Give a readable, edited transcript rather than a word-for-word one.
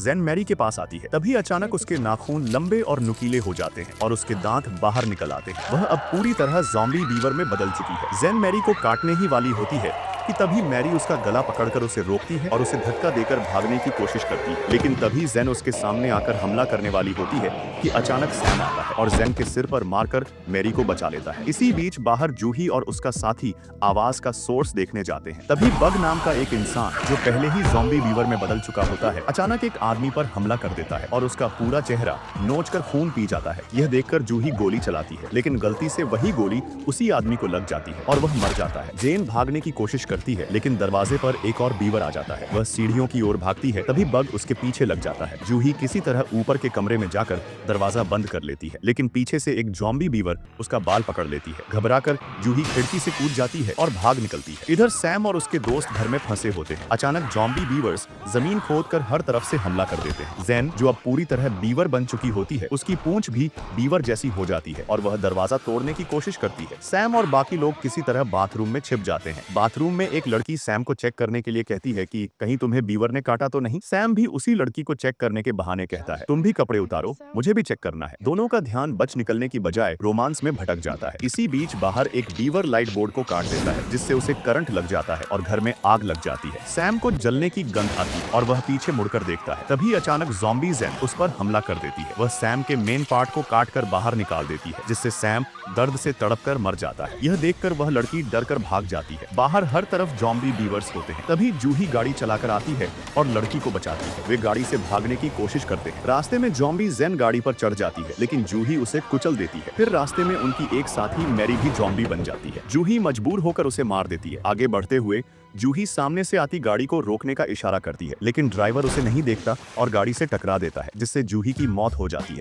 Jain Mary के पास आती है। तभी अचानक उसके नाखून लंबे और नुकीले हो जाते हैं और उसके दांत बाहर निकल आते हैं। वह अब पूरी तरह ज़ॉम्बी बीवर में बदल चुकी है। जैन मैरी को काटने ही वाली होती है कि तभी मैरी उसका गला पकड़कर उसे रोकती है और उसे धक्का देकर भागने की कोशिश करती है। लेकिन तभी जैन उसके सामने आकर हमला करने वाली होती है कि अचानक सैम आता है और जैन के सिर पर मारकर मैरी को बचा लेता है। इसी बीच बाहर जूही और उसका साथी आवाज का सोर्स देखने जाते हैं। तभी बग नाम का एक इंसान जो पहले ही ज़ॉम्बी बीवर में बदल चुका होता है, अचानक एक आदमी पर हमला कर देता है और उसका पूरा चेहरा नोचकर खून पी जाता है। यह देखकर जूही गोली चलाती है, लेकिन गलती से वही गोली उसी आदमी को लग जाती है और वह मर जाता है। जेन भागने की कोशिश करती है, लेकिन दरवाजे पर एक और बीवर आ जाता है। वह सीढ़ियों की ओर भागती है, तभी बग उसके पीछे लग जाता है। जूही किसी तरह ऊपर के कमरे में जाकर दरवाजा बंद कर लेती है, लेकिन पीछे से एक ज़ॉम्बी बीवर उसका बाल पकड़ लेती है। घबराकर जूही खिड़की से कूद जाती है और भाग निकलती है। इधर सैम और उसके दोस्त घर में फंसे होते हैं। अचानक ज़ॉम्बी बीवर्स जमीन खोदकर हर तरफ से हमला कर देते हैं। जैन जो अब पूरी तरह बीवर बन चुकी होती है, उसकी पूंछ भी बीवर जैसी हो जाती है और वह दरवाजा तोड़ने की कोशिश करती है। सैम और बाकी लोग किसी तरह बाथरूम में छिप जाते हैं। बाथरूम में एक लड़की सैम को चेक करने के लिए कहती है कि कहीं तुम्हें बीवर ने काटा तो नहीं। सैम भी उसी लड़की को चेक करने के बहाने कहता है, तुम भी कपड़े उतारो, मुझे भी चेक करना है। दोनों का ध्यान बच निकलने की बजाय रोमांस में भटक जाता है। इसी बीच बाहर एक बीवर लाइट बोर्ड को काट देता है, जिससे उसे करंट लग जाता है और घर में आग लग जाती है। सैम को जलने की गंध आती है और वह पीछे मुड़कर देखता है। तभी अचानक ज़ॉम्बी जैन उस पर हमला कर देती है। वह सैम के मेन पार्ट को काटकर बाहर निकाल देती है, जिससे सैम दर्द से तड़पकर मर जाता है। यह देखकर वह लड़की डरकर भाग जाती है। बाहर हर तरफ ज़ॉम्बी बीवर्स होते हैं। तभी जूही गाड़ी चलाकर आती है और लड़की को बचाती है। वे गाड़ी से भागने की कोशिश करते हैं। रास्ते में ज़ॉम्बी जैन गाड़ी पर चढ़ जाती है, लेकिन जूही उसे कुचल देती है। फिर रास्ते में उनकी एक साथी मैरी भी ज़ॉम्बी बन जाती है। जूही मजबूर होकर उसे मार देती है। आगे बढ़ते हुए जूही सामने से आती गाड़ी को रोकने का इशारा करती है, लेकिन ड्राइवर उसे नहीं देखता और गाड़ी से टकरा देता है, जिससे जूही की मौत हो जाती है।